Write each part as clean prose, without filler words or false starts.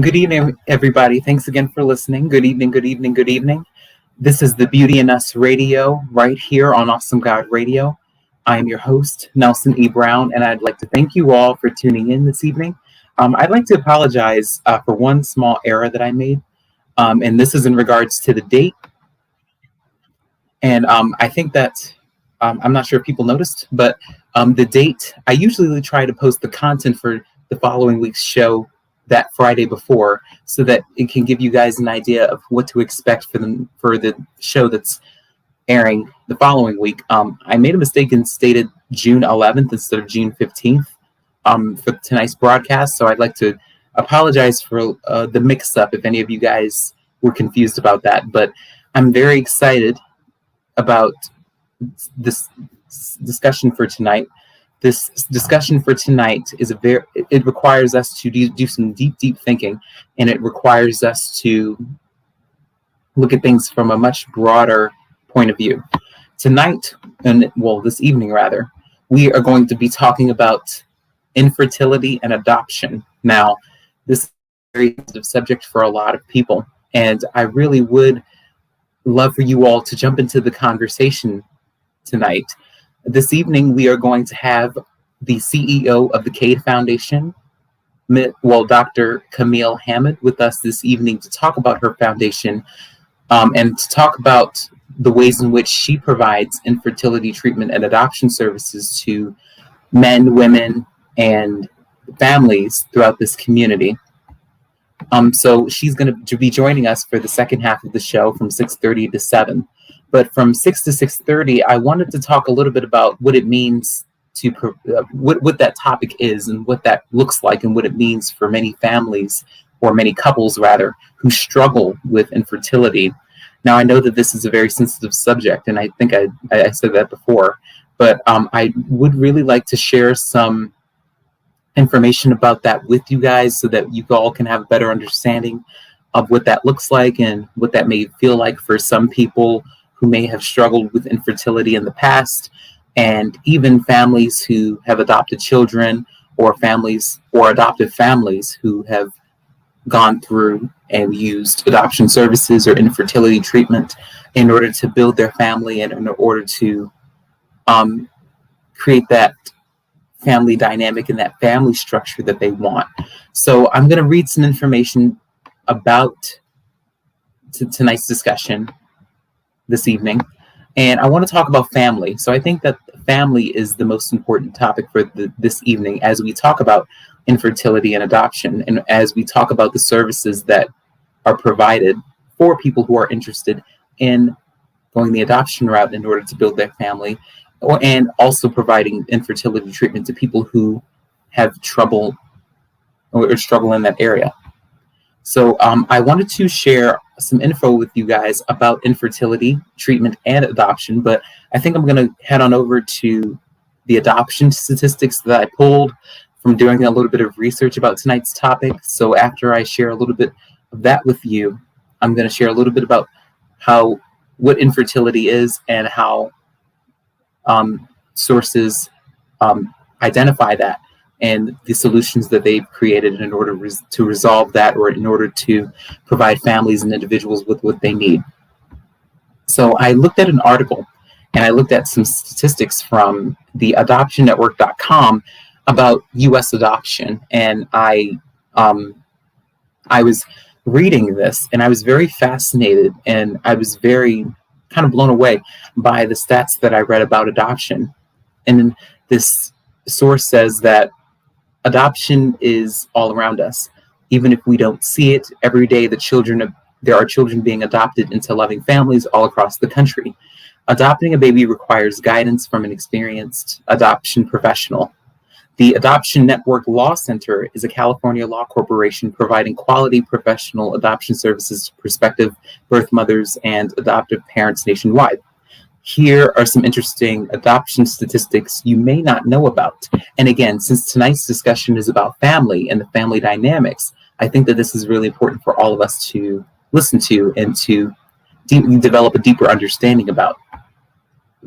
Good evening, everybody. Thanks again for listening. Good evening, good evening, good evening. This is the Beauty in Us Radio right here on Awesome God Radio. I am your host, Nelson E. Brown, and I'd like to thank you all for tuning in this evening. I'd like to apologize for one small error that I made, and this is in regards to the date. And I think that, I'm not sure if people noticed, but the date, I usually try to post the content for the following week's show that Friday before, so that it can give you guys an idea of what to expect for the show that's airing the following week. I made a mistake and stated June 11th instead of June 15th for tonight's broadcast, so I'd like to apologize for the mix-up if any of you guys were confused about that. But I'm very excited about this discussion for tonight. This discussion for tonight is it requires us to do some deep thinking, and it requires us to look at things from a much broader point of view. Tonight, this evening rather, we are going to be talking about infertility and adoption. Now, this is a very sensitive subject for a lot of people, and I really would love for you all to jump into the conversation tonight. This evening, we are going to have the CEO of the Cade Foundation, Dr. Camille Hammond, with us this evening to talk about her foundation and to talk about the ways in which she provides infertility treatment and adoption services to men, women, and families throughout this community. So she's going to be joining us for the second half of the show from 6:30 to 7. But from 6 to 6:30, I wanted to talk a little bit about what it means to what that topic is and what that looks like and what it means for many families, or many couples rather, who struggle with infertility. Now, I know that this is a very sensitive subject, and I think I said that before, but I would really like to share some information about that with you guys so that you all can have a better understanding of what that looks like and what that may feel like for some people who may have struggled with infertility in the past, and even families who have adopted children, or families or adoptive families who have gone through and used adoption services or infertility treatment in order to build their family and in order to create that family dynamic and that family structure that they want. So I'm going to read some information about tonight's discussion this evening, and I want to talk about family. So I think that family is the most important topic for this evening as we talk about infertility and adoption, and as we talk about the services that are provided for people who are interested in going the adoption route in order to build their family, and also providing infertility treatment to people who have trouble or struggle in that area. So I wanted to share some info with you guys about infertility treatment and adoption, but I think I'm going to head on over to the adoption statistics that I pulled from doing a little bit of research about tonight's topic. So after I share a little bit of that with you, I'm going to share a little bit about what infertility is and how sources identify that, and the solutions that they've created in order to resolve that, or in order to provide families and individuals with what they need. So I looked at an article, and I looked at some statistics from the adoptionnetwork.com about U.S. adoption, and I was reading this, and I was very fascinated, and I was very kind of blown away by the stats that I read about adoption. And this source says that adoption is all around us. Even if we don't see it every day, there are children being adopted into loving families all across the country. Adopting a baby requires guidance from an experienced adoption professional. The Adoption Network Law Center is a California law corporation providing quality professional adoption services to prospective birth mothers and adoptive parents nationwide. Here are some interesting adoption statistics you may not know about. And again, since tonight's discussion is about family and the family dynamics, I think that this is really important for all of us to listen to and to develop a deeper understanding about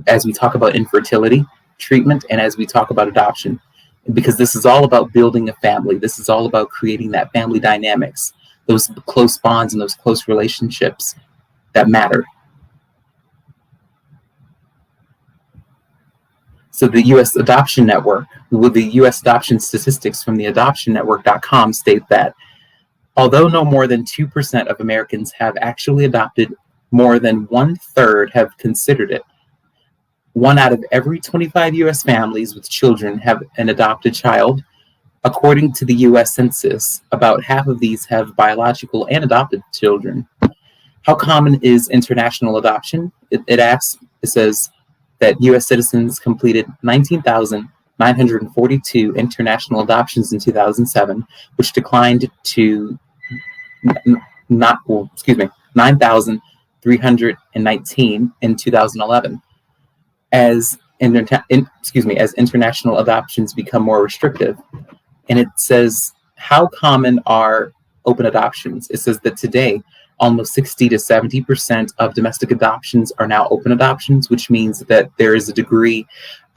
as we talk about infertility treatment and as we talk about adoption. Because this is all about building a family. This is all about creating that family dynamics, those close bonds and those close relationships that matter. So the U.S. Adoption Network, with the U.S. adoption statistics from the adoptionnetwork.com state that although no more than 2% of Americans have actually adopted, more than 1/3 have considered it. 1 out of every 25 U.S. families with children have an adopted child. According to the U.S. Census, about half of these have biological and adopted children. How common is international adoption? It asks, it says that U.S. citizens completed 19,942 international adoptions in 2007, which declined to 9,319 in 2011. As international adoptions become more restrictive. And it says, how common are open adoptions? It says that today, almost 60 to 70% of domestic adoptions are now open adoptions, which means that there is a degree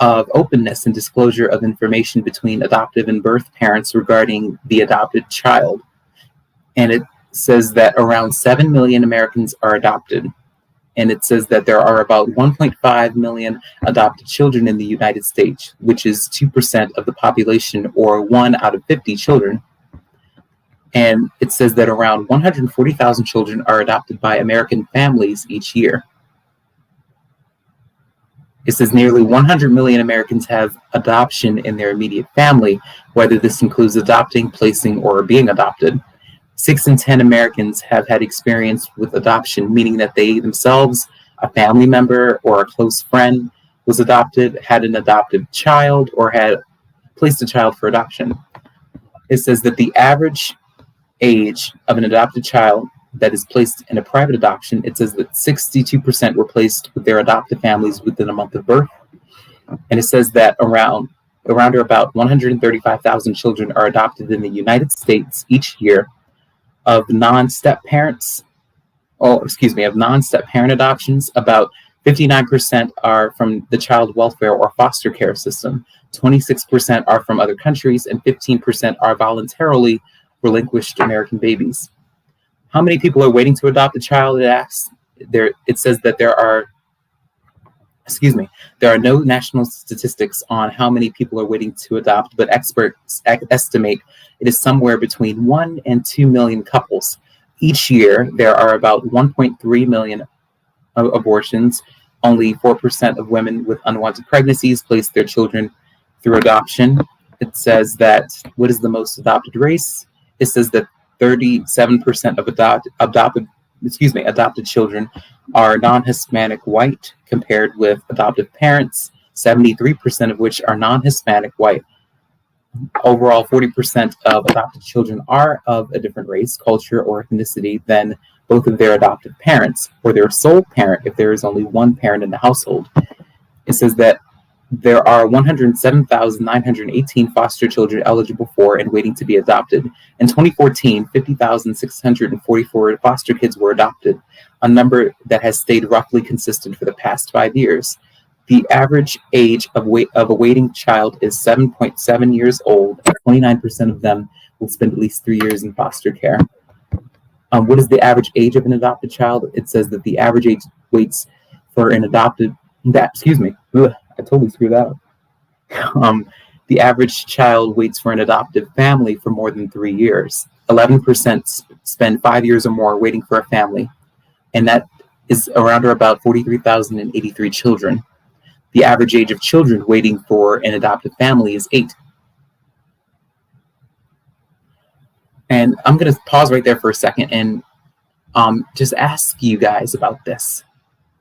of openness and disclosure of information between adoptive and birth parents regarding the adopted child. And it says that around 7 million Americans are adopted. And it says that there are about 1.5 million adopted children in the United States, which is 2% of the population, or 1 out of 50 children. And it says that around 140,000 children are adopted by American families each year. It says nearly 100 million Americans have adoption in their immediate family, whether this includes adopting, placing, or being adopted. 6 in 10 Americans have had experience with adoption, meaning that they themselves, a family member, or a close friend was adopted, had an adopted child, or had placed a child for adoption. It says that the average age of an adopted child that is placed in a private adoption, it says that 62% were placed with their adoptive families within a month of birth. And it says that around or about 135,000 children are adopted in the United States each year. Of non-step parent adoptions, about 59% are from the child welfare or foster care system, 26% are from other countries, and 15% are voluntarily relinquished American babies. How many people are waiting to adopt a child? It asks. It says that there are no national statistics on how many people are waiting to adopt, but experts estimate it is somewhere between 1 and 2 million couples. Each year, there are about 1.3 million abortions. Only 4% of women with unwanted pregnancies place their children through adoption. It says that what is the most adopted race? It says that 37% of adopted children are non-Hispanic white, compared with adoptive parents, 73% of which are non-Hispanic white. Overall, 40% of adopted children are of a different race, culture, or ethnicity than both of their adoptive parents, or their sole parent if there is only one parent in the household. It says that there are 107,918 foster children eligible for and waiting to be adopted. In 2014, 50,644 foster kids were adopted, a number that has stayed roughly consistent for the past 5 years. The average age of a waiting child is 7.7 years old, and 29% of them will spend at least 3 years in foster care. What is the average age of an adopted child? It says that the average age waits for an adopted... I totally screwed that up. The average child waits for an adoptive family for more than 3 years. 11% spend 5 years or more waiting for a family, and that is around or about 43,083 children. The average age of children waiting for an adoptive family is 8. And I'm going to pause right there for a second and just ask you guys about this.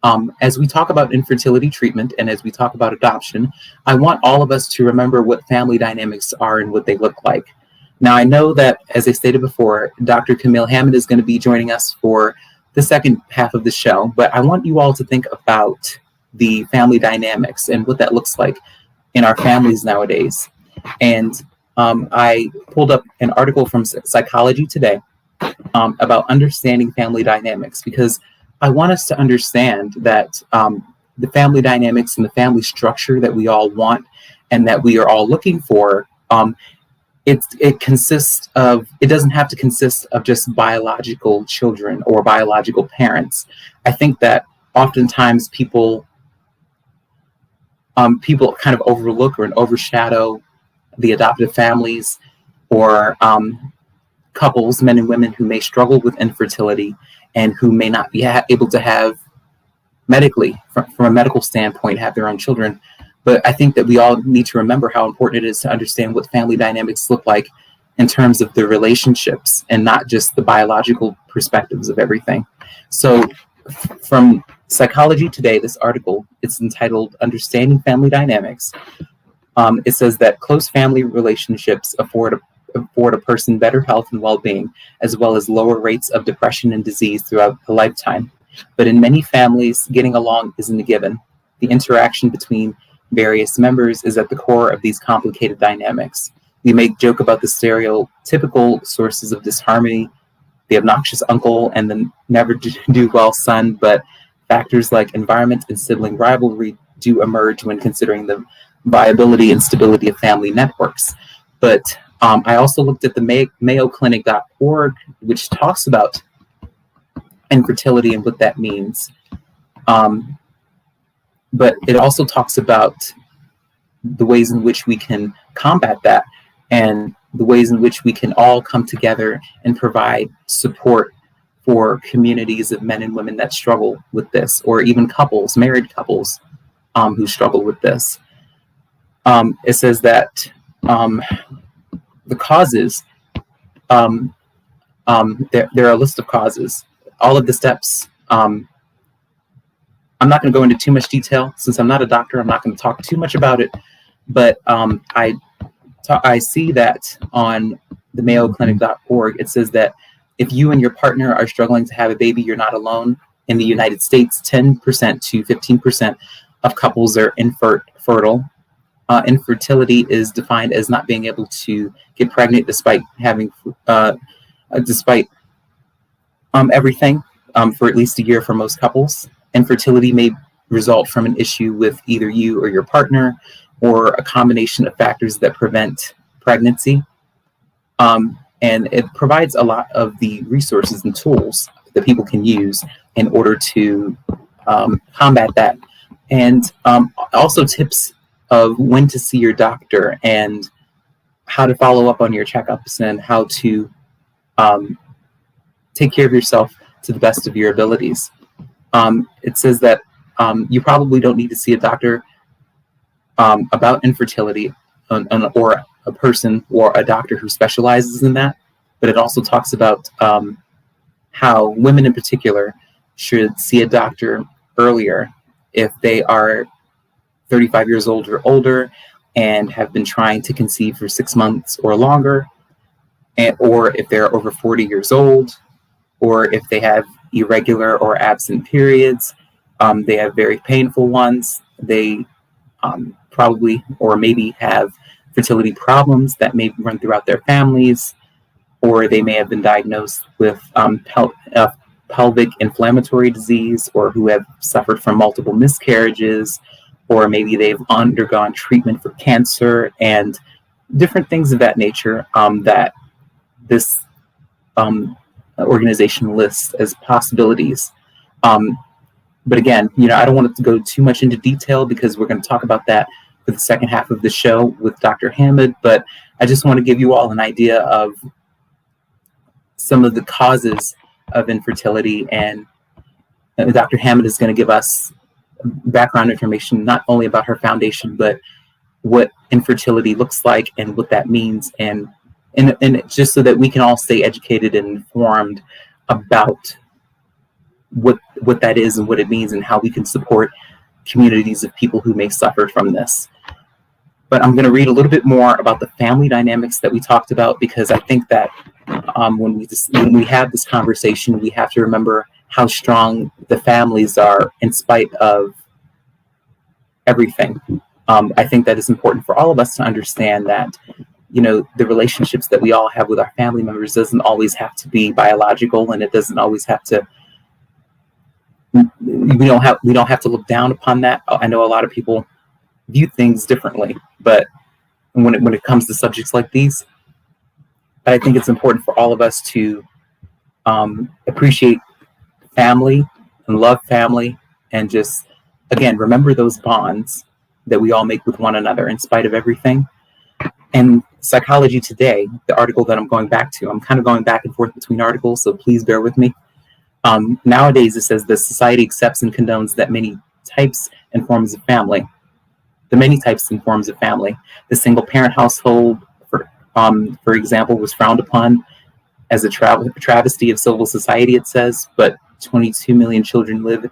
As we talk about infertility treatment and as we talk about adoption, I want all of us to remember what family dynamics are and what they look like. Now, I know that, as I stated before, Dr. Camille Hammond is going to be joining us for the second half of the show, but I want you all to think about the family dynamics and what that looks like in our families nowadays. And I pulled up an article from Psychology Today about understanding family dynamics, because I want us to understand that the family dynamics and the family structure that we all want and that we are all looking for, it consists of, it doesn't have to consist of just biological children or biological parents. I think that oftentimes people kind of overlook or overshadow the adoptive families or couples, men and women, who may struggle with infertility and who may not be able to have medically, from a medical standpoint, have their own children. But I think that we all need to remember how important it is to understand what family dynamics look like in terms of the relationships and not just the biological perspectives of everything. So from Psychology Today, this article, it's entitled Understanding Family Dynamics. It says that close family relationships afford a person better health and well-being, as well as lower rates of depression and disease throughout a lifetime. But in many families, getting along isn't a given. The interaction between various members is at the core of these complicated dynamics. We may joke about the stereotypical sources of disharmony, the obnoxious uncle and the never do well son, but factors like environment and sibling rivalry do emerge when considering the viability and stability of family networks. But I also looked at the mayoclinic.org, which talks about infertility and what that means. But it also talks about the ways in which we can combat that and the ways in which we can all come together and provide support for communities of men and women that struggle with this, or even couples, married couples, who struggle with this. It says that the causes, there are a list of causes. All of the steps, I'm not going to go into too much detail. Since I'm not a doctor, I'm not going to talk too much about it. But I see that on the mayoclinic.org, it says that if you and your partner are struggling to have a baby, you're not alone. In the United States, 10% to 15% of couples are infertile. Infertility is defined as not being able to get pregnant despite having, everything for at least a year for most couples. Infertility may result from an issue with either you or your partner, or a combination of factors that prevent pregnancy. And it provides a lot of the resources and tools that people can use in order to combat that. And also tips of when to see your doctor and how to follow up on your checkups and how to take care of yourself to the best of your abilities. It says that you probably don't need to see a doctor about infertility or a person or a doctor who specializes in that, but it also talks about how women in particular should see a doctor earlier if they are 35 years old or older and have been trying to conceive for 6 months or longer, or if they're over 40 years old, or if they have irregular or absent periods, they have very painful ones, they probably or maybe have fertility problems that may run throughout their families, or they may have been diagnosed with pelvic inflammatory disease, or who have suffered from multiple miscarriages, or maybe they've undergone treatment for cancer and different things of that nature that this organization lists as possibilities. But again, I don't want to go too much into detail because we're going to talk about that for the second half of the show with Dr. Hammond, but I just want to give you all an idea of some of the causes of infertility, and Dr. Hammond is going to give us background information not only about her foundation, but what infertility looks like and what that means, and just so that we can all stay educated and informed about what what that is and what it means and how we can support communities of people who may suffer from this. But I'm going to read a little bit more about the family dynamics that we talked about, because I think that when we have this conversation, we have to remember how strong the families are in spite of everything. I think that it's important for all of us to understand that, you know, the relationships that we all have with our family members doesn't always have to be biological, and it doesn't always have to. We don't have to look down upon that. I know a lot of people view things differently, but when it comes to subjects like these, I think it's important for all of us to appreciate family and love family, and just, again, remember those bonds that we all make with one another in spite of everything. And Psychology Today, the article that I'm going back to, I'm kind of going back and forth between articles, so please bear with me. Nowadays, it says the society accepts and condones that many types and forms of family. The many types and forms of family. The single-parent household, for example, was frowned upon as a travesty of civil society, it says, but 22 million children live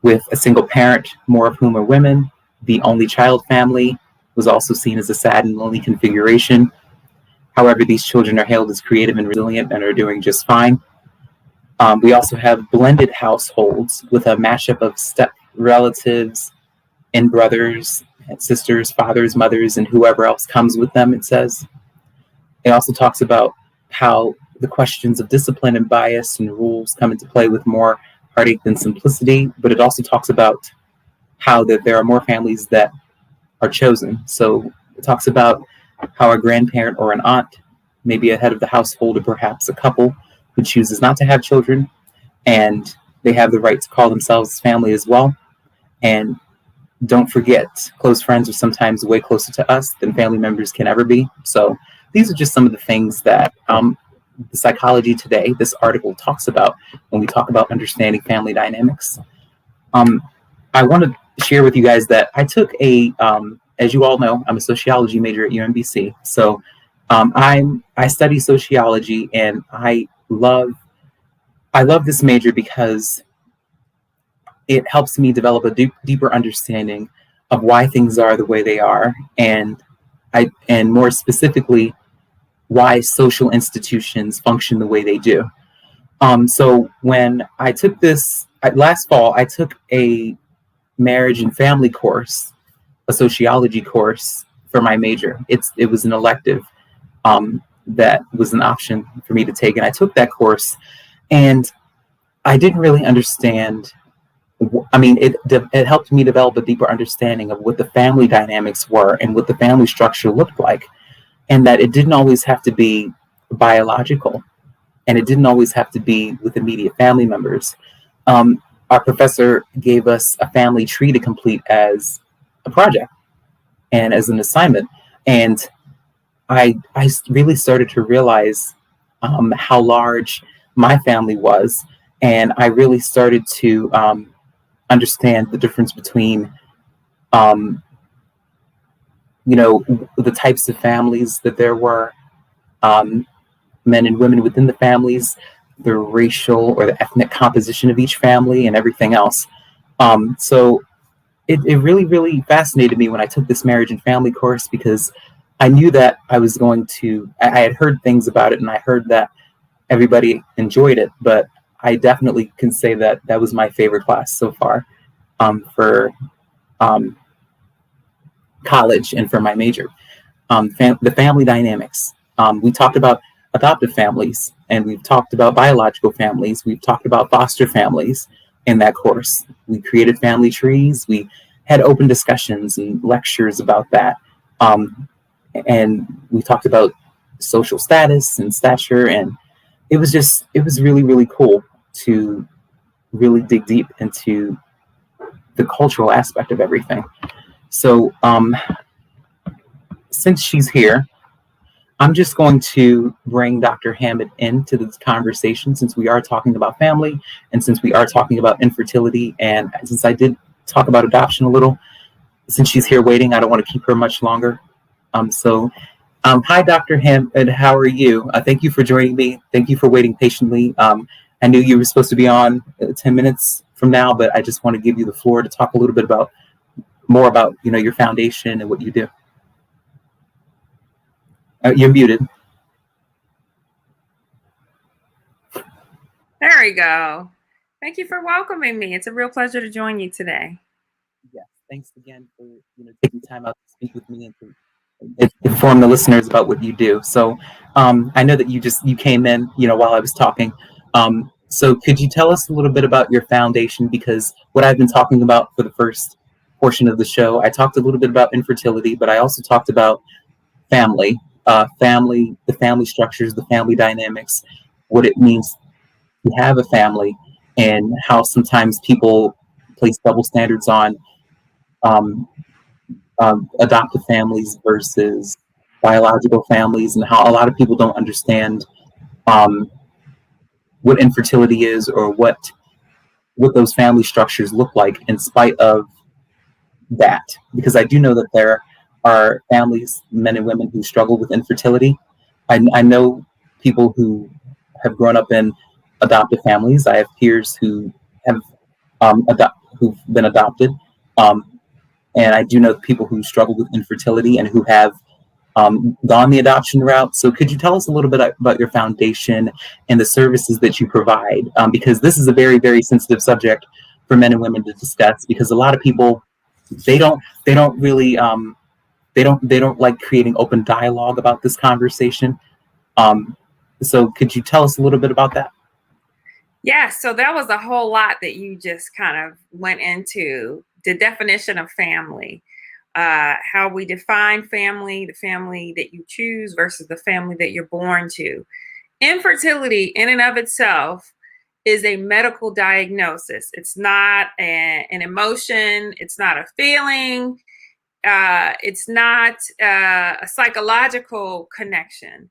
with a single parent, more of whom are women. The only child family was also seen as a sad and lonely configuration. However, these children are hailed as creative and resilient and are doing just fine. We also have blended households with a mashup of step relatives and brothers and sisters, fathers, mothers, and whoever else comes with them, it says. It also talks about how the questions of discipline and bias and rules come into play with more heartache than simplicity, but it also talks about how that there are more families that are chosen. So it talks about how a grandparent or an aunt may be a head of the household, or perhaps a couple who chooses not to have children, and they have the right to call themselves family as well. And don't forget, close friends are sometimes way closer to us than family members can ever be. So these are just some of the things that the Psychology Today, this article, talks about when we talk about understanding family dynamics. I want to share with you guys that I took as you all know, I'm a sociology major at UMBC. So I study sociology, and I love this major because it helps me develop a deeper understanding of why things are the way they are, and more specifically, why social institutions function the way they do. So when I took this last fall, I took a marriage and family course, a sociology course for my major. It was an elective that was an option for me to take, and I took that course, and I didn't really understand. I mean, it helped me develop a deeper understanding of what the family dynamics were and what the family structure looked like, and that it didn't always have to be biological, and it didn't always have to be with immediate family members. Our professor gave us a family tree to complete as a project and as an assignment, and I really started to realize how large my family was, and I really started to understand the difference between the types of families that there were, men and women within the families, the racial or the ethnic composition of each family, and everything else. So it really, really fascinated me when I took this marriage and family course, because I knew that I was going to, I had heard things about it, and I heard that everybody enjoyed it, but I definitely can say that that was my favorite class so far for college and for my major. The family dynamics. We talked about adoptive families, and we've talked about biological families. We've talked about foster families in that course. We created family trees. We had open discussions and lectures about that. And we talked about social status and stature, and it was really, really cool to really dig deep into the cultural aspect of everything. So since she's here, I'm just going to bring Dr. Hammond into this conversation, since we are talking about family, and since we are talking about infertility, and since I did talk about adoption a little. Since she's here waiting, I don't want to keep her much longer. Hi, Dr. Hammond. How are you? Thank you for joining me. Thank you for waiting patiently. I knew you were supposed to be on 10 minutes from now, but I just want to give you the floor to talk a little bit more about your foundation and what you do. You're muted. There we go. Thank you for welcoming me. It's a real pleasure to join you today. Yes, thanks again for taking time out to speak with me and to inform the listeners about what you do. So I know that you came in while I was talking. So could you tell us a little bit about your foundation? Because what I've been talking about for the first portion of the show, I talked a little bit about infertility, but I also talked about family, the family structures, the family dynamics, what it means to have a family, and how sometimes people place double standards on um, adoptive families versus biological families, and how a lot of people don't understand um, what infertility is, or what those family structures look like in spite of that. Because I do know that there are families, men and women, who struggle with infertility. I know people who have grown up in adoptive families. I have peers who have who've been adopted, and I do know people who struggle with infertility and who have gone the adoption route. So could you tell us a little bit about your foundation and the services that you provide? Because this is a very, very sensitive subject for men and women to discuss, because a lot of people, they don't really they don't like creating open dialogue about this conversation. So could you tell us a little bit about that? Yeah, so that was a whole lot that you just kind of went into. The definition of family, how we define family, the family that you choose versus the family that you're born to. Infertility in and of itself is a medical diagnosis. It's not an emotion. It's not a feeling. It's not a psychological connection.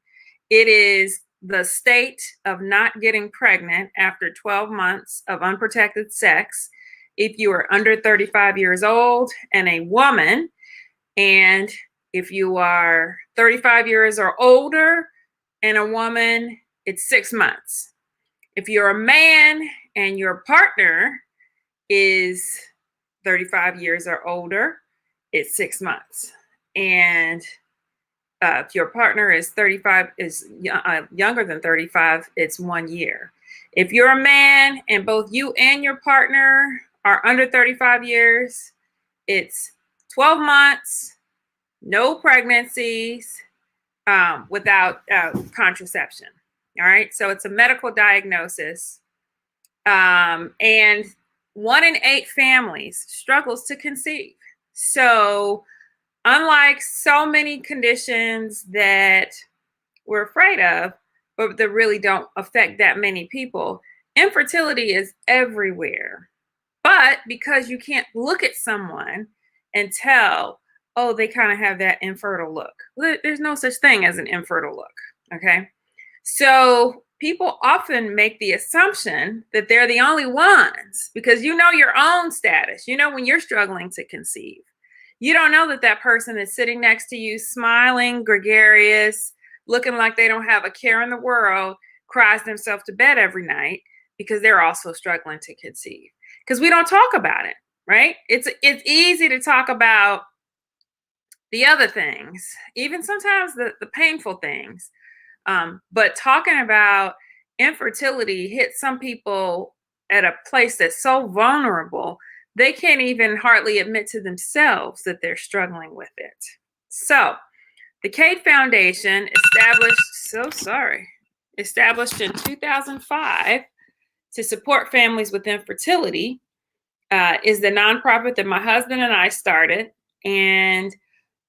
It is the state of not getting pregnant after 12 months of unprotected sex if you are under 35 years old and a woman, and if you are 35 years or older and a woman, it's 6 months. If you're a man and your partner is 35 years or older, it's 6 months. And if your partner is younger than 35, it's 1 year. If you're a man and both you and your partner are under 35 years, it's 12 months, no pregnancies, without contraception. All right. So it's a medical diagnosis. And 1 in 8 families struggles to conceive. So unlike so many conditions that we're afraid of, but that really don't affect that many people, infertility is everywhere. But because you can't look at someone and tell, oh, they kind of have that infertile look. There's no such thing as an infertile look. Okay. So people often make the assumption that they're the only ones, because you know your own status. You know when you're struggling to conceive. You don't know that that person that's sitting next to you, smiling, gregarious, looking like they don't have a care in the world, cries themselves to bed every night because they're also struggling to conceive. Because we don't talk about it, right? It's easy to talk about the other things, even sometimes the painful things. But talking about infertility hits some people at a place that's so vulnerable, they can't even hardly admit to themselves that they're struggling with it. So the Cade Foundation, established in 2005 to support families with infertility, is the nonprofit that my husband and I started. And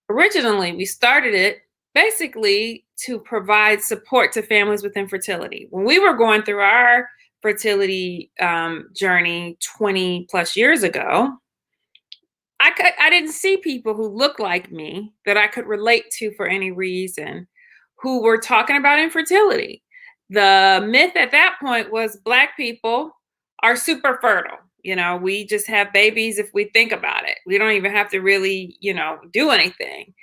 originally, we started it basically to provide support to families with infertility. When we were going through our fertility journey 20 plus years ago, I didn't see people who looked like me that I could relate to for any reason who were talking about infertility. The myth at that point was Black people are super fertile. You know, we just have babies if we think about it. We don't even have to really, do anything.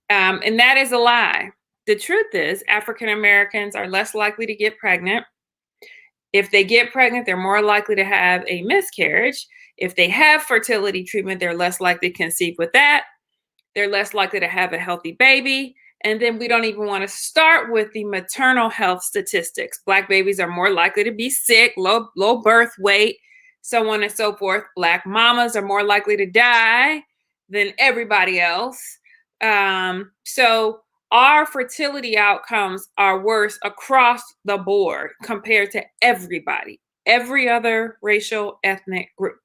And that is a lie. The truth is, African Americans are less likely to get pregnant. If they get pregnant, they're more likely to have a miscarriage. If they have fertility treatment, they're less likely to conceive with that. They're less likely to have a healthy baby. And then we don't even want to start with the maternal health statistics. Black babies are more likely to be sick, low birth weight, so on and so forth. Black mamas are more likely to die than everybody else. So our fertility outcomes are worse across the board compared to everybody, every other racial, ethnic group.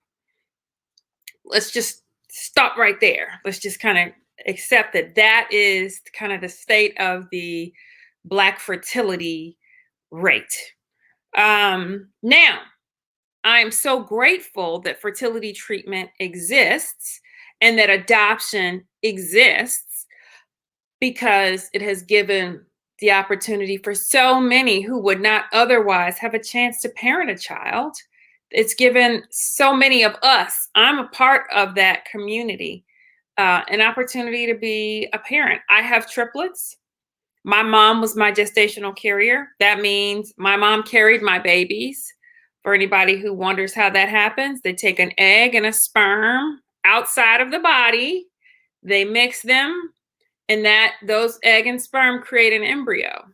Let's just stop right there. Let's just kind of accept that that is kind of the state of the Black fertility rate. Now, I am so grateful that fertility treatment exists and that adoption exists, because it has given the opportunity for so many who would not otherwise have a chance to parent a child. It's given so many of us, I'm a part of that community, an opportunity to be a parent. I have triplets. My mom was my gestational carrier. That means my mom carried my babies. For anybody who wonders how that happens, they take an egg and a sperm outside of the body, they mix them, and those egg and sperm create an embryo.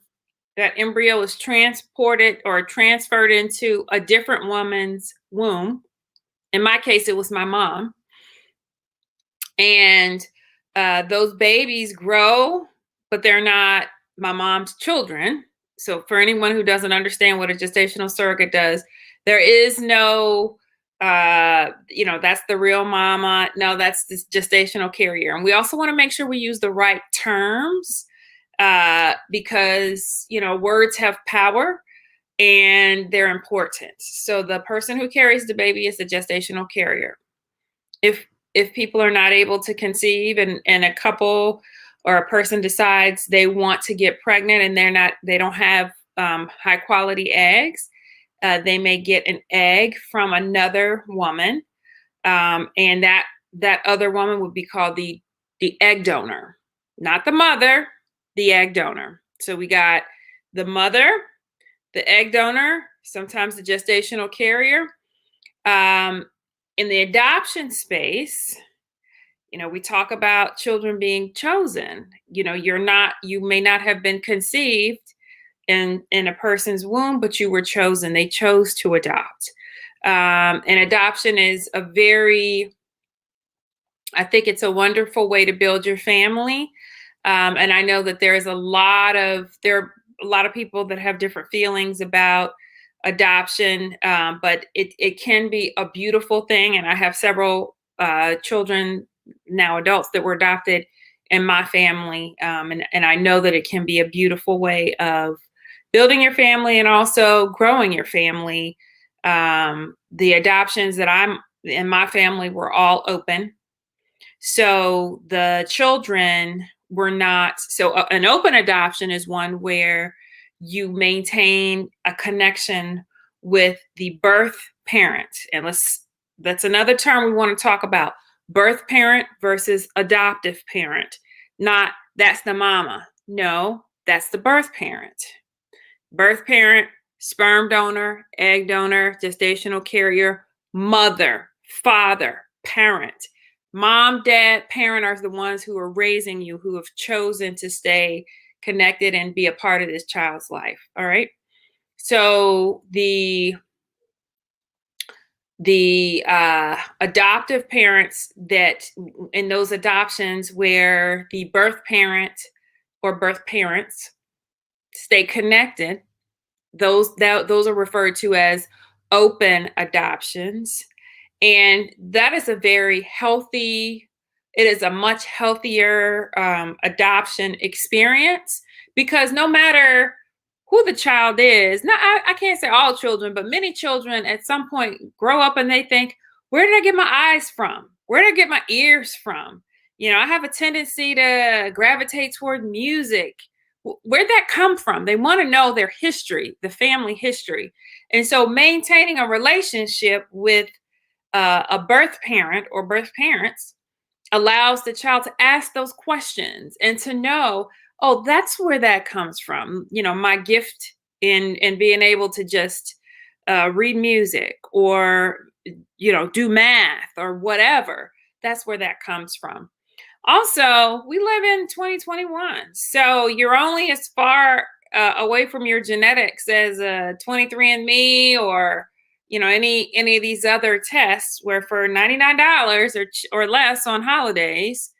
That embryo is transported or transferred into a different woman's womb. In my case, it was my mom. And those babies grow, but they're not my mom's children. So for anyone who doesn't understand what a gestational surrogate does, there is no, that's the real mama. No, that's this gestational carrier. And we also want to make sure we use the right terms, because, words have power and they're important. So the person who carries the baby is the gestational carrier. If people are not able to conceive, and a couple or a person decides they want to get pregnant and they don't have high quality eggs, they may get an egg from another woman, and that other woman would be called the egg donor, not the mother, the egg donor. So we got the mother, the egg donor, sometimes the gestational carrier. In the adoption space, we talk about children being chosen. You may not have been conceived in a person's womb, but you were chosen. They chose to adopt. And adoption is I think it's a wonderful way to build your family. And I know that there are a lot of people that have different feelings about adoption, but it can be a beautiful thing. And I have several children, now adults, that were adopted in my family. And I know that it can be a beautiful way of building your family and also growing your family. The adoptions that I'm in my family were all open. So the children were not, so an open adoption is one where you maintain a connection with the birth parent. And that's another term we want to talk about: birth parent versus adoptive parent. Not that's the mama. No, that's the birth parent. Birth parent, sperm donor, egg donor, gestational carrier, mother, father, parent. Mom, dad, parent are the ones who are raising you, who have chosen to stay connected and be a part of this child's life. All right. So the adoptive parents, that in those adoptions where the birth parent or birth parents stay connected, those are referred to as open adoptions. And that is a very healthy, it is a much healthier adoption experience, because no matter who the child is, now I can't say all children, but many children at some point grow up and they think, where did I get my eyes from? Where did I get my ears from? I have a tendency to gravitate toward music. Where'd that come from? They want to know their history, the family history. And so maintaining a relationship with a birth parent or birth parents allows the child to ask those questions and to know, oh, that's where that comes from. My gift in being able to just read music, or do math or whatever. That's where that comes from. Also, we live in 2021, so you're only as far away from your genetics as 23andMe or any of these other tests, where for $99 or less on holidays,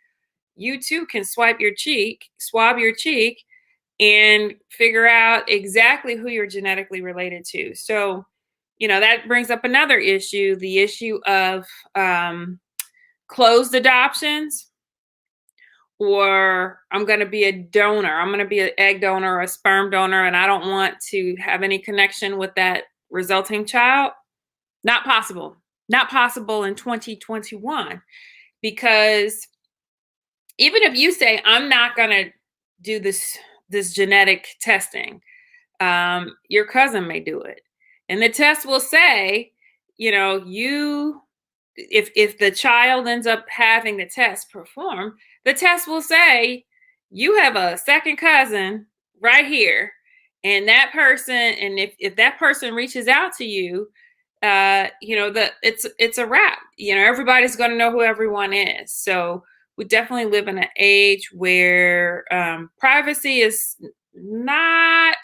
you too can swab your cheek, and figure out exactly who you're genetically related to. So, that brings up another issue, the issue of closed adoptions, or I'm going to be a donor. I'm going to be an egg donor or a sperm donor, and I don't want to have any connection with that resulting child. Not possible. Not possible in 2021, because even if you say, I'm not going to do this genetic testing, your cousin may do it. And the test will say, if the child ends up having the test performed, the test will say, you have a second cousin right here. And that person, and if that person reaches out to you, it's a wrap. Everybody's going to know who everyone is. So we definitely live in an age where privacy is not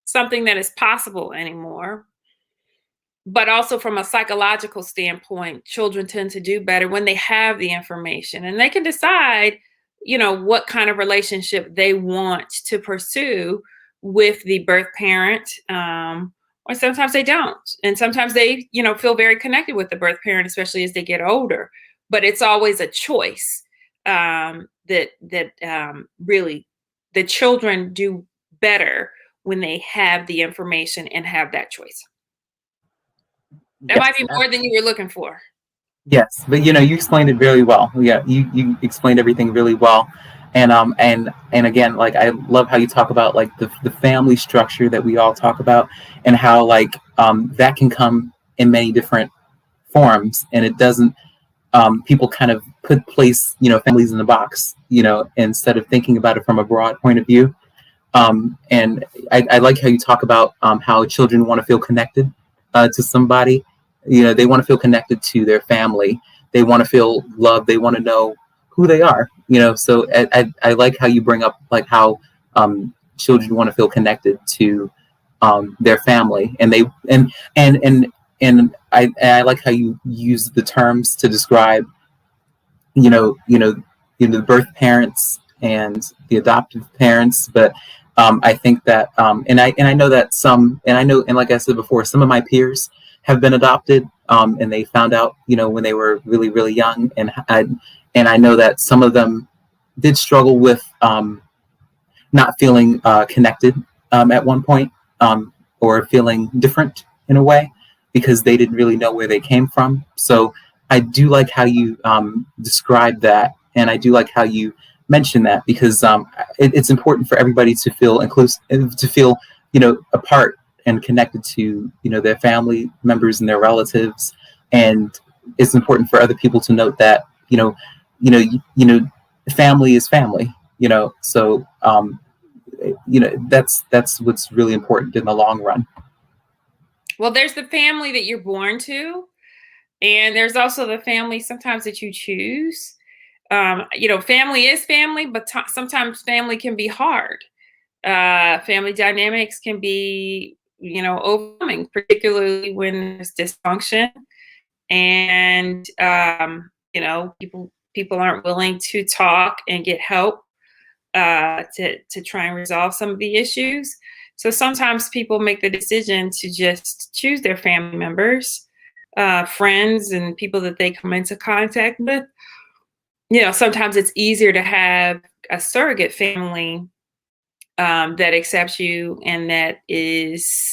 something that is possible anymore. But also from a psychological standpoint, children tend to do better when they have the information, and they can decide, what kind of relationship they want to pursue with the birth parent. Or sometimes they don't. And sometimes they, feel very connected with the birth parent, especially as they get older. But it's always a choice that really the children do better when they have the information and have that choice. That Yes, might be more than you were looking for. yes, but you explained it very well. Yeah, you explained everything really well, and again, like, I love how you talk about like the family structure that we all talk about, and how like that can come in many different forms, and it doesn't. People kind of place families in the box, instead of thinking about it from a broad point of view. And I like how you talk about how children want to feel connected to somebody. They want to feel connected to their family. They want to feel loved. They want to know who they are. So I like how you bring up like how children want to feel connected to their family, and they and I like how you use the terms to describe the birth parents and the adoptive parents. But I think that and I know that and like I said before, some of my peers have been adopted, and they found out when they were really, really young, and I know that some of them did struggle with not feeling connected at one point, or feeling different in a way, because they didn't really know where they came from. So I do like how you describe that, and I do like how you mention that, because it's important for everybody to feel inclusive, to feel a part and connected to their family members and their relatives. And it's important for other people to note that family is family. So that's what's really important in the long run. Well, there's the family that you're born to, and there's also the family sometimes that you choose. Family is family, but sometimes family can be hard. Family dynamics can be, overwhelming, particularly when there's dysfunction, and people aren't willing to talk and get help to try and resolve some of the issues. So sometimes people make the decision to just choose their family members, friends, and people that they come into contact with. Sometimes it's easier to have a surrogate family that accepts you and that is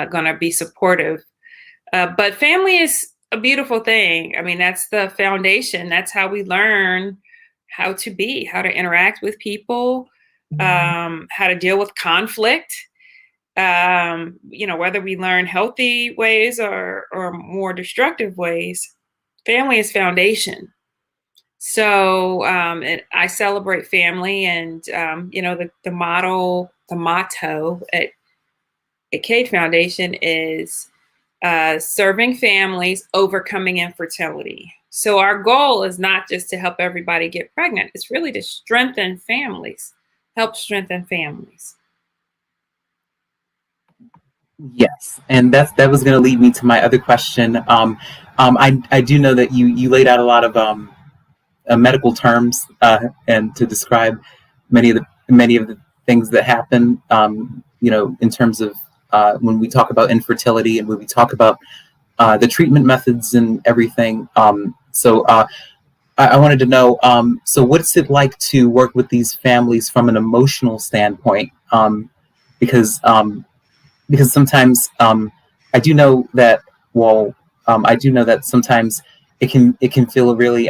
going to be supportive. But family is a beautiful thing. I mean, that's the foundation. That's how we learn how to interact with people, how to deal with conflict. Whether we learn healthy ways or more destructive ways, family is foundation. So I celebrate family, and the motto at Cade Foundation is serving families overcoming infertility. So our goal is not just to help everybody get pregnant, it's really to strengthen families, help strengthen families. Yes, and that was going to lead me to my other question. I do know that you laid out a lot of medical terms and to describe many of the things that happen. In terms of when we talk about infertility and when we talk about the treatment methods and everything. I wanted to know. So what's it like to work with these families from an emotional standpoint? Because sometimes I do know that sometimes it can feel really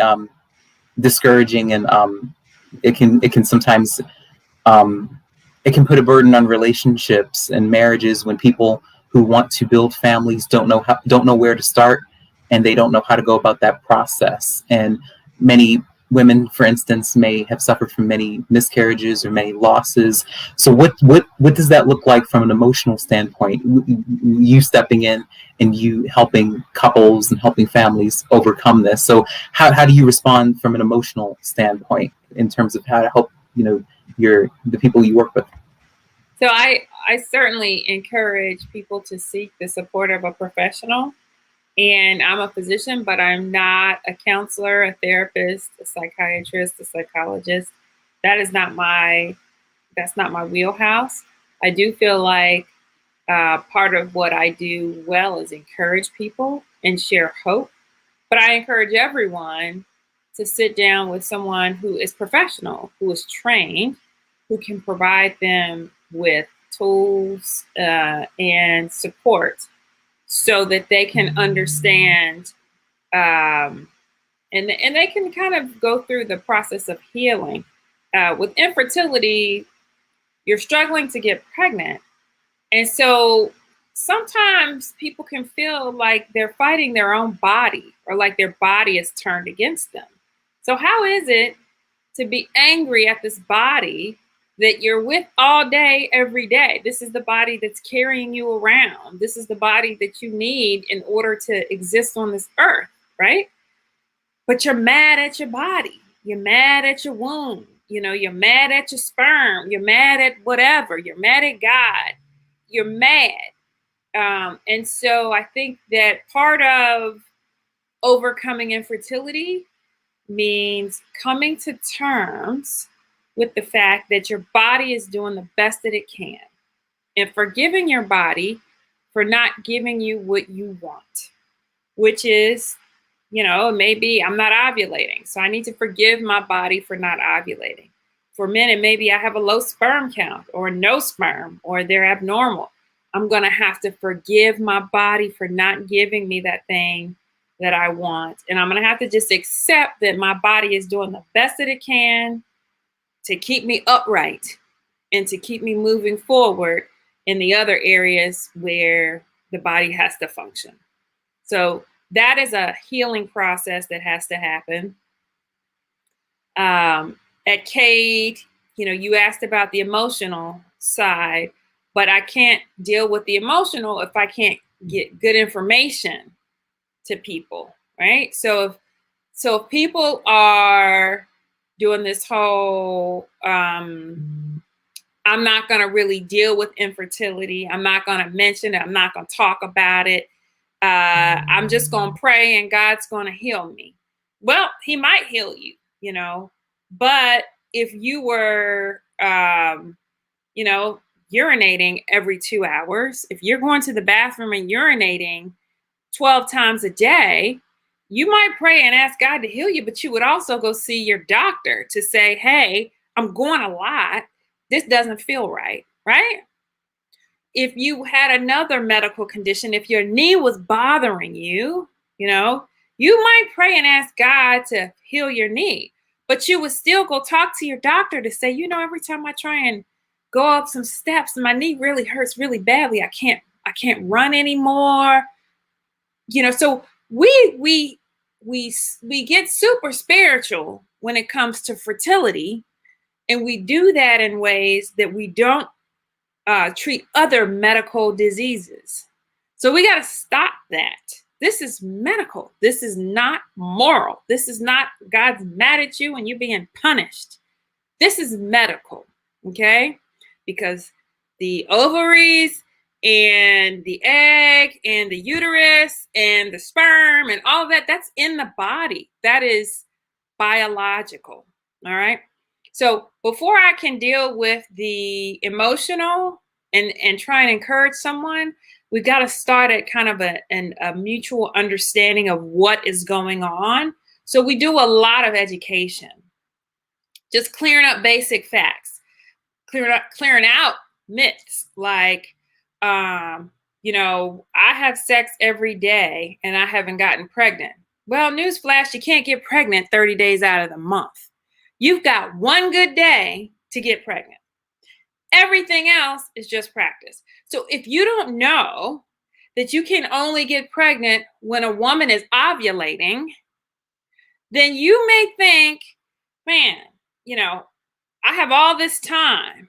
discouraging, and it can sometimes it can put a burden on relationships and marriages when people who want to build families don't know where to start, and they don't know how to go about that process. And many women, for instance, may have suffered from many miscarriages or many losses. So what does that look like from an emotional standpoint? You stepping in and you helping couples and helping families overcome this. So how do you respond from an emotional standpoint in terms of how to help the people you work with? So I certainly encourage people to seek the support of a professional. And I'm a physician, but I'm not a counselor, a therapist, a psychiatrist, a psychologist. That's not my wheelhouse. I do feel like part of what I do well is encourage people and share hope. But I encourage everyone to sit down with someone who is professional, who is trained, who can provide them with tools and support so that they can understand and they can kind of go through the process of healing. With infertility, you're struggling to get pregnant. And so sometimes people can feel like they're fighting their own body or like their body is turned against them. So how is it to be angry at this body that you're with all day, every day? This is the body that's carrying you around. This is the body that you need in order to exist on this earth, right? But you're mad at your body. You're mad at your womb. You're mad at your sperm. You're mad at whatever. You're mad at God. You're mad. And so I think that part of overcoming infertility means coming to terms with the fact that your body is doing the best that it can, and forgiving your body for not giving you what you want, which is, maybe I'm not ovulating, so I need to forgive my body for not ovulating. For men, and maybe I have a low sperm count or no sperm or they're abnormal. I'm going to have to forgive my body for not giving me that thing that I want. And I'm going to have to just accept that my body is doing the best that it can to keep me upright and to keep me moving forward in the other areas where the body has to function. So that is a healing process that has to happen. At Cade, you asked about the emotional side, but I can't deal with the emotional if I can't get good information to people, right? So if people are doing this whole, I'm not going to really deal with infertility. I'm not going to mention it. I'm not going to talk about it. I'm just going to pray and God's going to heal me. Well, he might heal you, but if you were, urinating every 2 hours, if you're going to the bathroom and urinating 12 times a day, you might pray and ask God to heal you, but you would also go see your doctor to say, hey, I'm going a lot. This doesn't feel right, right? If you had another medical condition, if your knee was bothering you, you might pray and ask God to heal your knee, but you would still go talk to your doctor to say, every time I try and go up some steps, my knee really hurts really badly. I can't run anymore. So we get super spiritual when it comes to fertility, and we do that in ways that we don't treat other medical diseases. So we got to stop that. This is medical. This is not moral. This is not God's mad at you and you're being punished. This is medical, okay? Because the ovaries and the egg and the uterus and the sperm and all that, that's in the body. That is biological, all right? So before I can deal with the emotional and try and encourage someone, we've got to start at kind of a mutual understanding of what is going on. So we do a lot of education, just clearing up basic facts, clearing out myths like, you know, I have sex every day and I haven't gotten pregnant. Well, newsflash, you can't get pregnant 30 days out of the month. You've got one good day to get pregnant. Everything else is just practice. So if you don't know that you can only get pregnant when a woman is ovulating, then you may think, man, you know, I have all this time.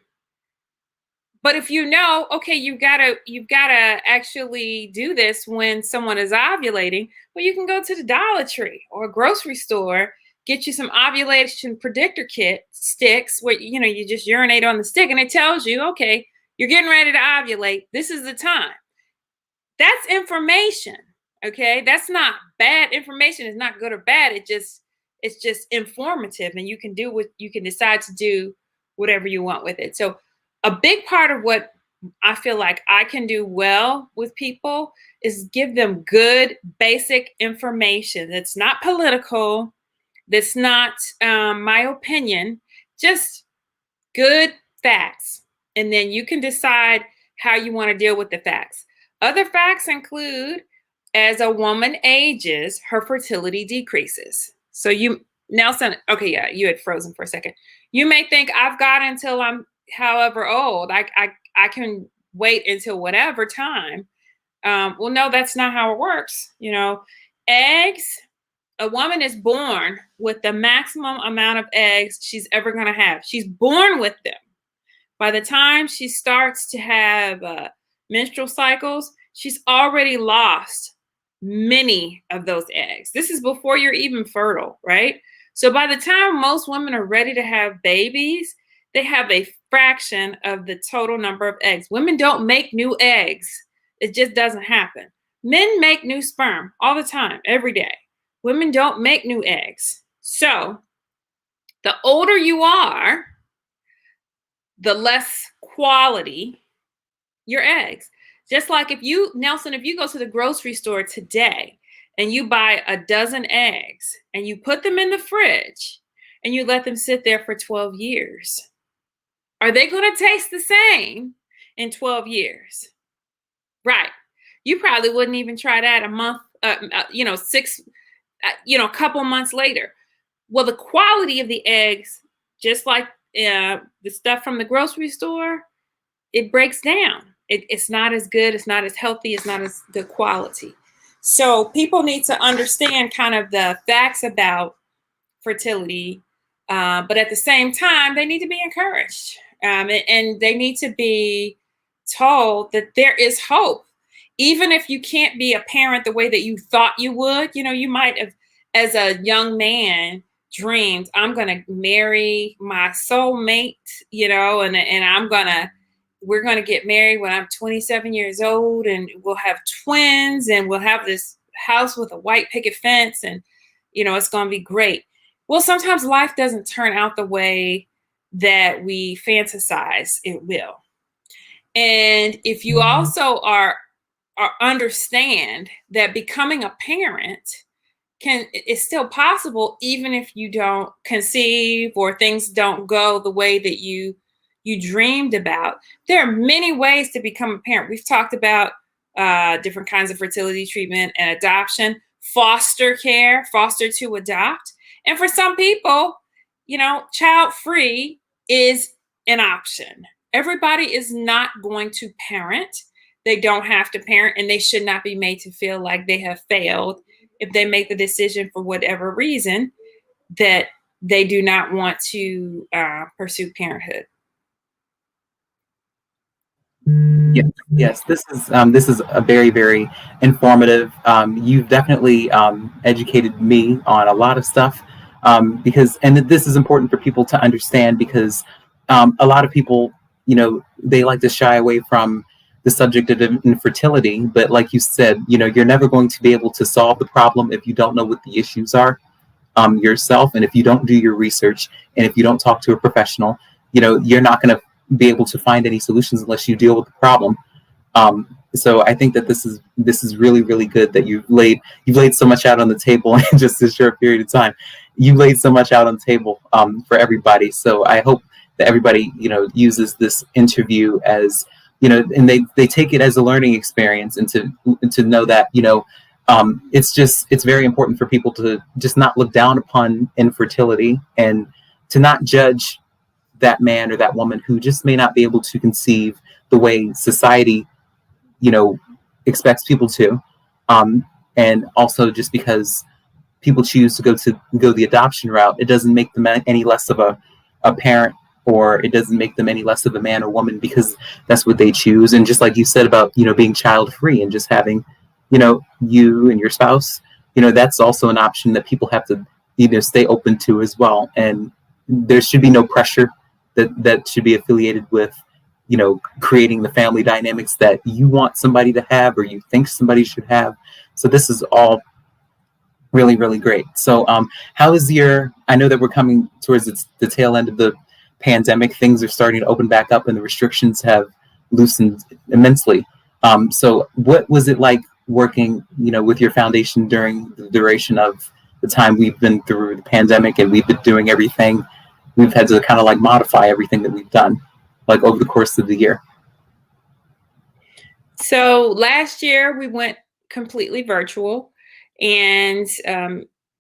But if you know, okay, you've got to actually do this when someone is ovulating, well, you can go to the Dollar Tree or a grocery store, get you some ovulation predictor kit sticks where, you know, you just urinate on the stick and it tells you, okay, you're getting ready to ovulate. This is the time. That's information. Okay. That's not bad information. It's not good or bad. It's just informative, and you can decide to do whatever you want with it. So a big part of what I feel like I can do well with people is give them good basic information that's not political, that's not my opinion, just good facts. And then you can decide how you want to deal with the facts. Other facts include, as a woman ages, her fertility decreases. So you, Nelson, okay, yeah, you had frozen for a second. You may think I've got until I'm however old. I can wait until whatever time. Well, no, that's not how it works. You know, eggs, a woman is born with the maximum amount of eggs she's ever going to have. She's born with them. By the time she starts to have menstrual cycles, she's already lost many of those eggs. This is before you're even fertile, right? So by the time most women are ready to have babies, they have a fraction of the total number of eggs. Women don't make new eggs. It just doesn't happen. Men make new sperm all the time, every day. Women don't make new eggs. So the older you are, the less quality your eggs. Just like if you, Nelson, if you go to the grocery store today and you buy a dozen eggs and you put them in the fridge and you let them sit there for 12 years, are they going to taste the same in 12 years? Right. You probably wouldn't even try that a month, a couple months later. Well, the quality of the eggs, just like the stuff from the grocery store, it breaks down. It's not as good. It's not as healthy. It's not as good quality. So people need to understand kind of the facts about fertility, but at the same time, they need to be encouraged, and they need to be told that there is hope. Even if you can't be a parent the way that you thought you would, you know, you might have, as a young man, dreamed, I'm going to marry my soulmate, you know, and we're going to get married when I'm 27 years old, and we'll have twins, and we'll have this house with a white picket fence, and, you know, it's going to be great. Well, sometimes life doesn't turn out the way that we fantasize it will. And if you also are understand that becoming a parent is still possible, even if you don't conceive or things don't go the way that you dreamed about. There are many ways to become a parent. We've talked about different kinds of fertility treatment and adoption, foster care, foster to adopt. And for some people, you know, child-free is an option. Everybody is not going to parent. They don't have to parent, and they should not be made to feel like they have failed if they make the decision for whatever reason that they do not want to pursue parenthood. Yes, yes. This is a very, very informative. You've definitely educated me on a lot of stuff, because, and this is important for people to understand, because a lot of people, they like to shy away from the subject of infertility. But like you said, you're never going to be able to solve the problem if you don't know what the issues are yourself, and if you don't do your research, and if you don't talk to a professional, you're not going to be able to find any solutions unless you deal with the problem. So I think that this is really, really good that you've laid so much out on the table in just a short period of time. You've laid so much out on the table for everybody. So I hope that everybody uses this interview as, and they take it as a learning experience, and to know that it's very important for people to just not look down upon infertility, and to not judge that man or that woman who just may not be able to conceive the way society, you know, expects people to. And also, just because people choose to go the adoption route, it doesn't make them any less of a parent, or it doesn't make them any less of a man or woman, because that's what they choose. And just like you said about, being child free and just having, you and your spouse, that's also an option that people have to stay open to as well. And there should be no pressure that should be affiliated with, creating the family dynamics that you want somebody to have, or you think somebody should have. So this is all really, really great. So how is I know that we're coming towards the tail end of the pandemic. Things are starting to open back up, and the restrictions have loosened immensely. So what was it like working, with your foundation during the duration of the time we've been through the pandemic, and we've been doing everything? We've had to kind of like modify everything that we've done, like over the course of the year. So last year we went completely virtual, and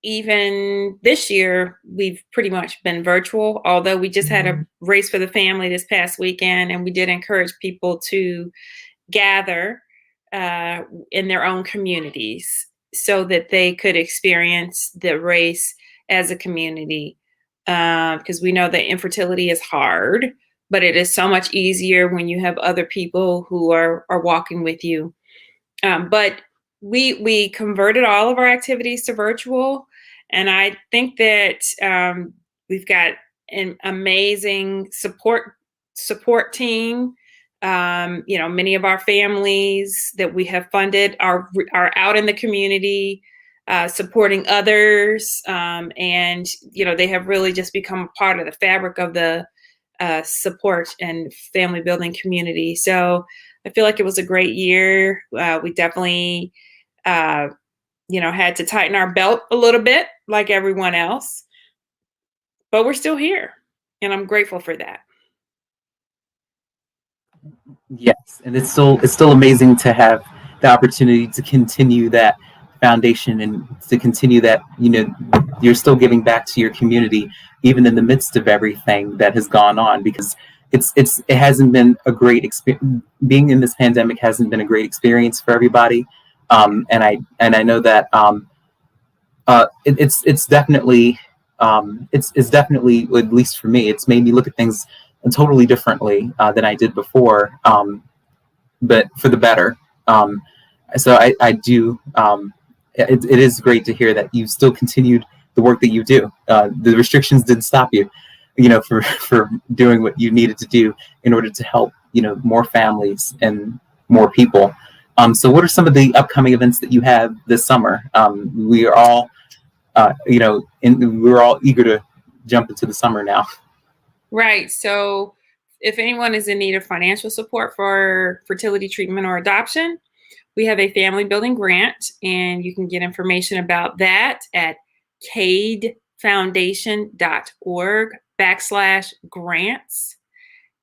even this year we've pretty much been virtual. Although we just had a race for the family this past weekend, and we did encourage people to gather in their own communities so that they could experience the race as a community. Because we know that infertility is hard, but it is so much easier when you have other people who are walking with you. But we converted all of our activities to virtual, and I think that we've got an amazing support team. Many of our families that we have funded are out in the community, supporting others, and they have really just become a part of the fabric of the support and family building community. So I feel like it was a great year. We definitely, had to tighten our belt a little bit, like everyone else, but we're still here, and I'm grateful for that. Yes, and it's still amazing to have the opportunity to continue that foundation, and to continue that, you're still giving back to your community even in the midst of everything that has gone on, because it hasn't been a great experience. Being in this pandemic hasn't been a great experience for everybody. And I know that it's definitely, it's definitely, at least for me, it's made me look at things totally differently than I did before, but for the better. So I do. It is great to hear that you still continued the work that you do. The restrictions didn't stop you, for doing what you needed to do in order to help, more families and more people. So what are some of the upcoming events that you have this summer? We are all, we're all eager to jump into the summer now. Right. So if anyone is in need of financial support for fertility treatment or adoption, we have a family building grant, and you can get information about that at cadefoundation.org/grants.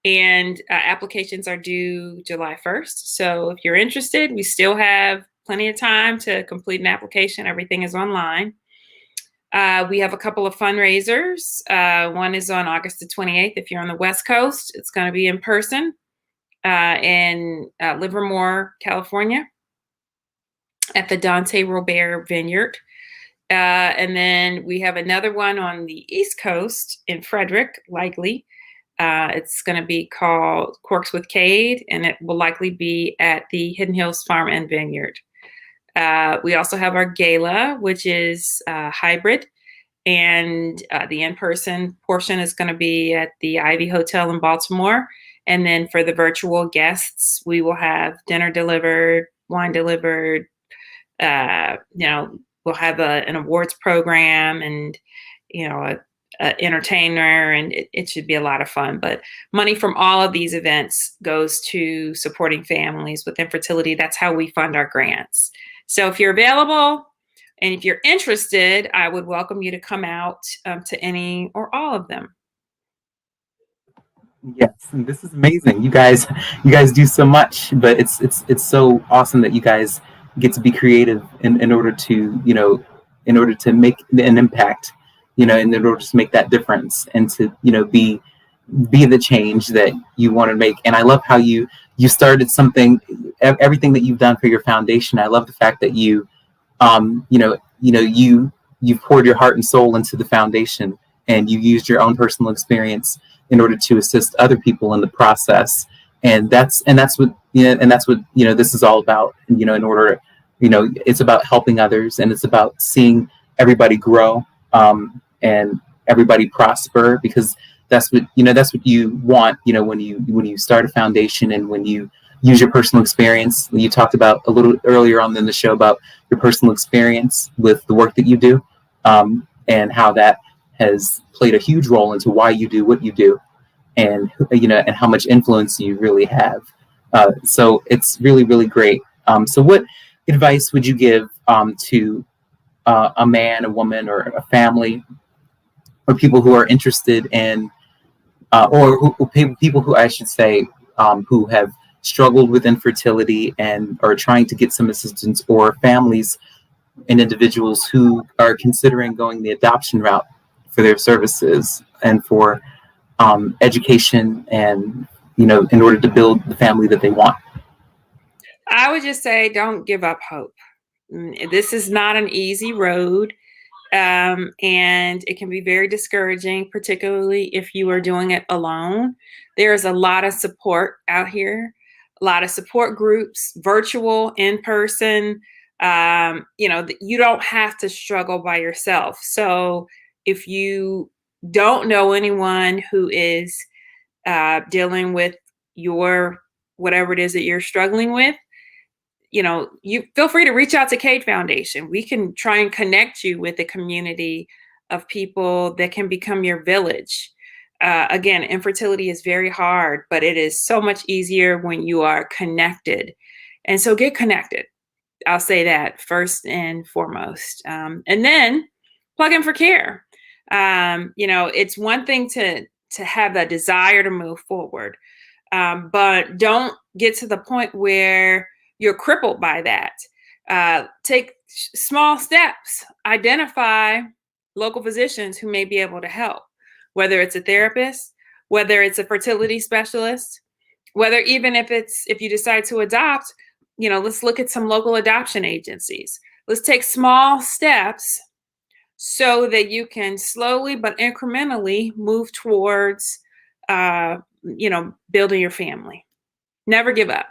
And applications are due July 1st. So if you're interested, we still have plenty of time to complete an application. Everything is online. We have a couple of fundraisers. One is on August the 28th. If you're on the West Coast, it's going to be in person in Livermore, California, at the Dante Robert Vineyard. And then we have another one on the East Coast in Frederick, likely, It's going to be called Corks with Cade, and it will likely be at the Hidden Hills Farm and Vineyard. We also have our gala, which is hybrid, and the in-person portion is going to be at the Ivy Hotel in Baltimore. And then for the virtual guests, we will have dinner delivered, wine delivered. We'll have an awards program and, a entertainer, and it should be a lot of fun. But money from all of these events goes to supporting families with infertility. That's how we fund our grants. So if you're available and if you're interested, I would welcome you to come out to any or all of them. Yes, and this is amazing. You guys do so much, but it's so awesome that you guys get to be creative in order to make an impact, in order to make that difference and to be the change that you want to make. And I love how you started something, everything that you've done for your foundation. I love the fact that you poured your heart and soul into the foundation, and you used your own personal experience in order to assist other people in the process. And that's what this is all about. In order, it's about helping others, and it's about seeing everybody grow, and everybody prosper, because that's what you want, when you start a foundation and when you use your personal experience. You talked about a little earlier on in the show about your personal experience with the work that you do, and how that has played a huge role into why you do what you do, and and how much influence you really have. So it's really, really great. So what advice would you give to a man, a woman, or a family, or people who are interested in, people who, I should say, who have struggled with infertility and are trying to get some assistance, or families and individuals who are considering going the adoption route for their services and for education and, in order to build the family that they want? I would just say, don't give up hope. This is not an easy road. And it can be very discouraging, particularly if you are doing it alone. There's a lot of support out here, a lot of support groups, virtual, in person. You don't have to struggle by yourself. So if you don't know anyone who is dealing with whatever it is that you're struggling with, you feel free to reach out to Cade Foundation. We can try and connect you with a community of people that can become your village. Again, infertility is very hard, but it is so much easier when you are connected. And so get connected. I'll say that first and foremost. And then plug in for care. It's one thing to have that desire to move forward, but don't get to the point where you're crippled by that. Take small steps. Identify local physicians who may be able to help, whether it's a therapist, whether it's a fertility specialist, whether even if you decide to adopt, let's look at some local adoption agencies. Let's take small steps so that you can slowly but incrementally move towards, building your family. Never give up.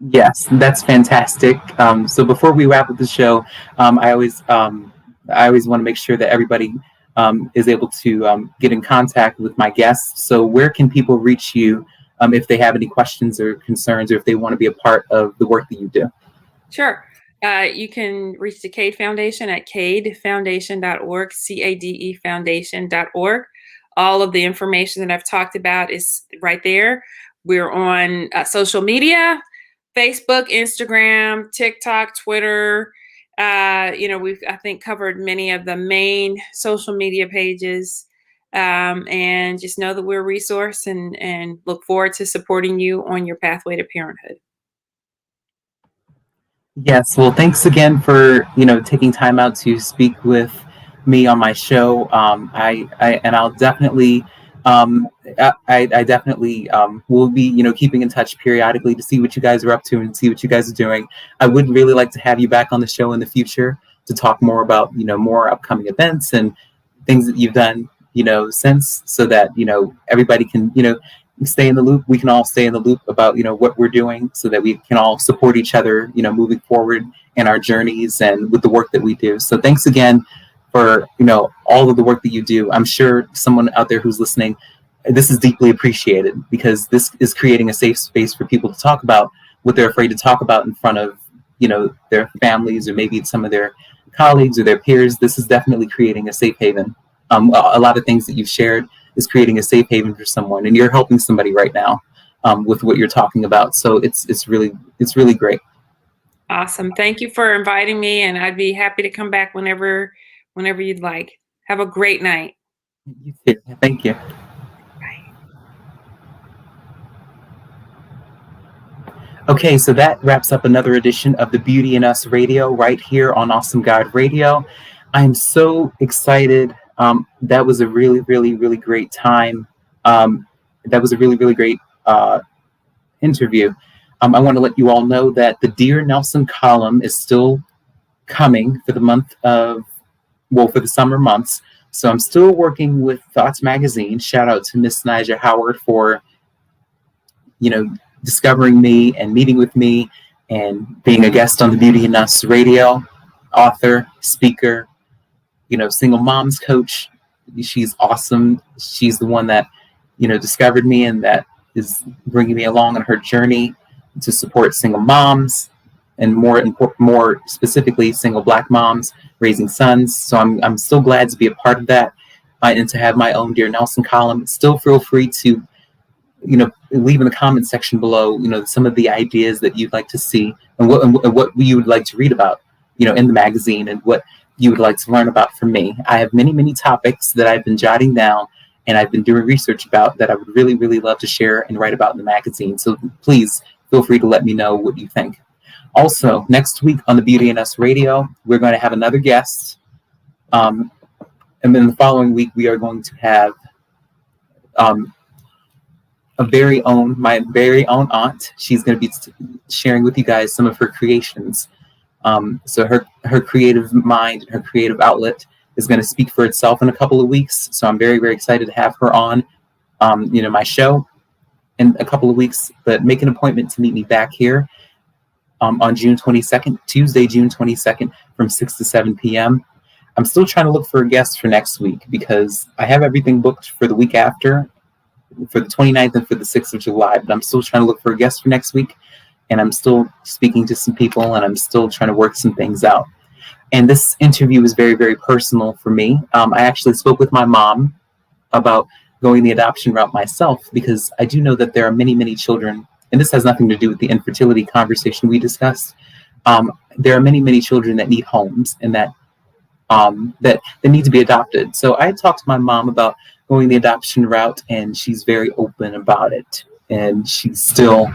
Yes, that's fantastic. So before we wrap up the show, I always want to make sure that everybody is able to get in contact with my guests. So where can people reach you if they have any questions or concerns, or if they want to be a part of the work that you do? Sure. You can reach the Cade Foundation at cadefoundation.org, CADE foundation.org. All of the information that I've talked about is right there. We're on social media, Facebook, Instagram, TikTok, Twitter. We've, I think, covered many of the main social media pages. And just know that we're a resource, and look forward to supporting you on your pathway to parenthood. Yes, well, thanks again for taking time out to speak with me on my show. I'll definitely I definitely will be keeping in touch periodically to see what you guys are up to and see what you guys are doing. I would really like to have you back on the show in the future to talk more about more upcoming events and things that you've done sense, so that, everybody can, stay in the loop. We can all stay in the loop about, what we're doing, so that we can all support each other, moving forward in our journeys and with the work that we do. So thanks again for, all of the work that you do. I'm sure someone out there who's listening, this is deeply appreciated, because this is creating a safe space for people to talk about what they're afraid to talk about in front of, their families, or maybe some of their colleagues or their peers. This is definitely creating a safe haven. A lot of things that you've shared is creating a safe haven for someone, and you're helping somebody right now with what you're talking about. So it's really great. Awesome. Thank you for inviting me, and I'd be happy to come back whenever you'd like. Have a great night. You too. Thank you. Okay, so that wraps up another edition of the Beauty in Us Radio right here on Awesome God Radio. I am so excited. That was a really, really, really great time. That was a really, really great interview. I want to let you all know that the Dear Nelson column is still coming for the for the summer months. So I'm still working with Thoughts Magazine. Shout out to Miss Nija Howard for, discovering me and meeting with me and being a guest on the Beauty in Us Radio. Author, speaker, single moms coach. She's awesome. She's the one that, discovered me, and that is bringing me along on her journey to support single moms, and more specifically single Black moms raising sons. So I'm so glad to be a part of that, and to have my own Dear Nelson column. Still feel free to leave in the comment section below, some of the ideas that you'd like to see, and what you would like to read about, in the magazine, and what you would like to learn about from me. I have many, many topics that I've been jotting down and I've been doing research about that I would really, really love to share and write about in the magazine. So please feel free to let me know what you think. Also, next week on the Beauty in Us Radio, we're going to have another guest. And then the following week, we are going to have my very own aunt. She's going to be sharing with you guys some of her creations. So her creative mind, her creative outlet is going to speak for itself in a couple of weeks. So I'm very, very excited to have her on, my show in a couple of weeks. But make an appointment to meet me back here on June 22nd, Tuesday, June 22nd, from 6 to 7 p.m. I'm still trying to look for a guest for next week, because I have everything booked for the week after, for the 29th and for the 6th of July, but I'm still trying to look for a guest for next week, and I'm still speaking to some people, and I'm still trying to work some things out. And this interview is very, very personal for me. I actually spoke with my mom about going the adoption route myself, because I do know that there are many, many children, and this has nothing to do with the infertility conversation we discussed. There are many, many children that need homes, and that need to be adopted. So I talked to my mom about going the adoption route, and she's very open about it. And she still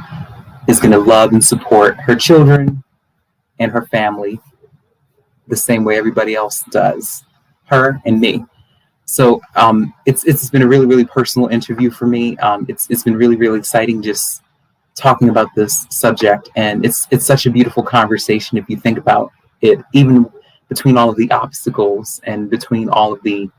is going to love and support her children and her family the same way everybody else does, her and me. So it's been a really, really personal interview for me. It's been really, really exciting just talking about this subject, and it's such a beautiful conversation if you think about it, even between all of the obstacles and between all of the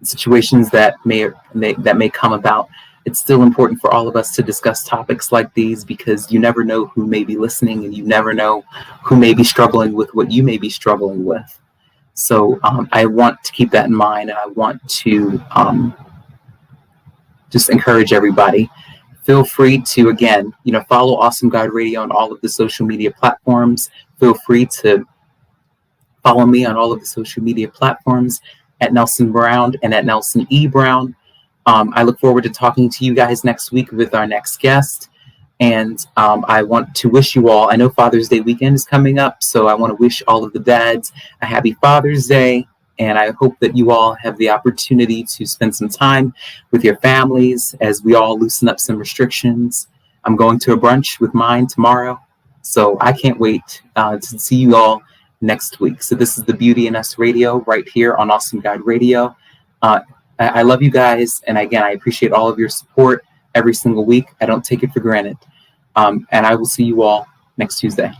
situations that may come about. It's still important for all of us to discuss topics like these, because you never know who may be listening, and you never know who may be struggling with what you may be struggling with. So I want to keep that in mind, and I want to just encourage everybody. Feel free to, again, follow Awesome God Radio on all of the social media platforms. Feel free to follow me on all of the social media platforms at Nelson Brown and at Nelson E. Brown. I look forward to talking to you guys next week with our next guest. And I want to wish you all, I know Father's Day weekend is coming up, so I want to wish all of the dads a happy Father's Day. And I hope that you all have the opportunity to spend some time with your families as we all loosen up some restrictions. I'm going to a brunch with mine tomorrow, so I can't wait to see you all next week. So this is the Beauty in Us Radio right here on Awesome God Radio. I love you guys, and again, I appreciate all of your support every single week. I don't take it for granted. And I will see you all next Tuesday.